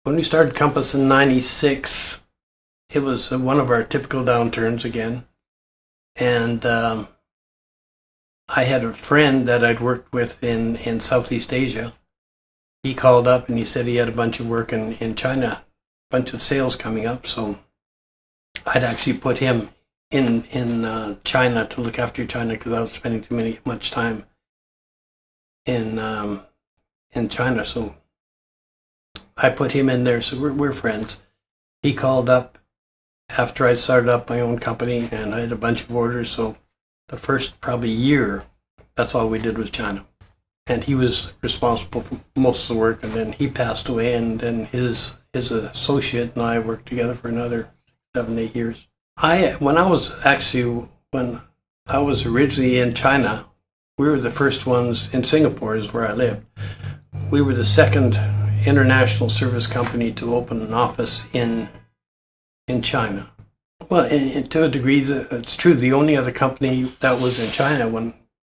When we started Compass in '96, it was one of our typical downturns again. And I had a friend that I'd worked with in Southeast Asia. He called up and he said he had a bunch of work in China, a bunch of sales coming up. So I'd actually put him in China to look after China because I was spending too much time in China. So I put him in there. So we're friends. He called up after I started up my own company and I had a bunch of orders. So the first probably year, that's all we did was China. And he was responsible for most of the work, and then he passed away, and then his associate and I worked together for another 7, 8 years. When I was originally in China, we were the first ones in Singapore, is where I lived. We were the second international service company to open an office in China. Well, and to a degree, it's true. The only other company that was in China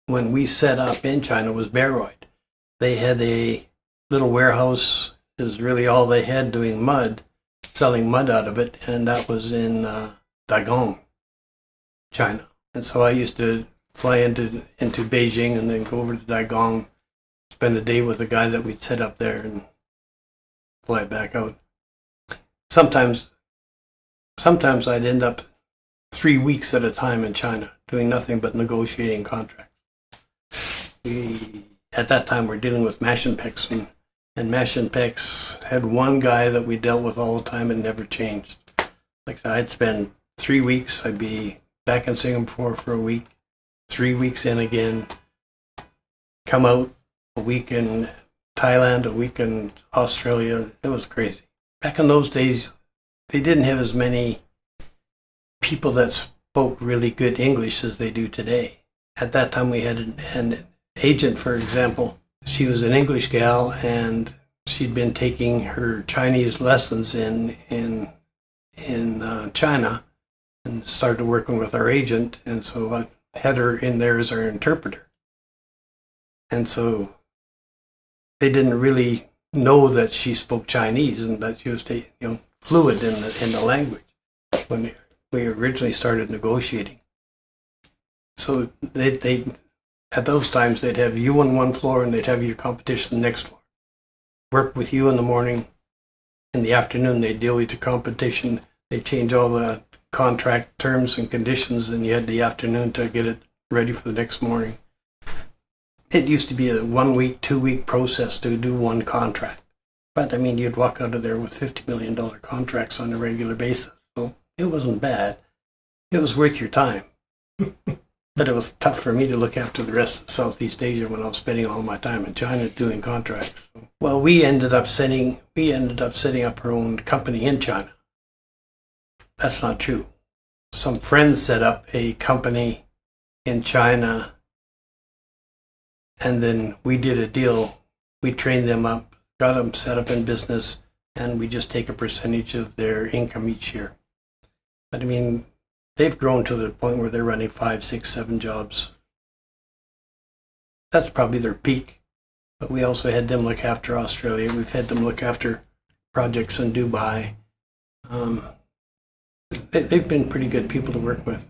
when we set up in China was Baroid. They had a little warehouse, is really all they had, doing mud, selling mud out of it, and that was in Dagong, China. And so I used to fly into Beijing and then go over to Dagong, spend a day with the guy that we'd set up there and fly back out. Sometimes I'd end up 3 weeks at a time in China, doing nothing but negotiating contracts. We, at that time, were dealing with Mash&Pex, and Mash&Pex had one guy that we dealt with all the time and never changed. Like I'd spend 3 weeks, I'd be back in Singapore for a week, 3 weeks in again, come out a week in Thailand, a week in Australia. It was crazy. Back in those days, they didn't have as many people that spoke really good English as they do today. At that time, we had an agent, for example. She was an English gal, and she'd been taking her Chinese lessons in China, and started working with our agent. And so I had her in there as our interpreter. And so they didn't really know that she spoke Chinese and that she was fluid in the language when we originally started negotiating. So they at those times, they'd have you on one floor and they'd have your competition on the next floor. Work with you in the morning. In the afternoon, they'd deal with the competition. They'd change all the contract terms and conditions, and you had the afternoon to get it ready for the next morning. It used to be a 1 week, 2 week process to do one contract. But, you'd walk out of there with $50 million contracts on a regular basis. So it wasn't bad. It was worth your time. But it was tough for me to look after the rest of Southeast Asia when I was spending all my time in China doing contracts. Well, we ended up setting up our own company in China. That's not true. Some friends set up a company in China, and then we did a deal. We trained them up, got them set up in business, and we just take a percentage of their income each year. But they've grown to the point where they're running 5, 6, 7 jobs. That's probably their peak. But we also had them look after Australia. We've had them look after projects in Dubai. They've been pretty good people to work with.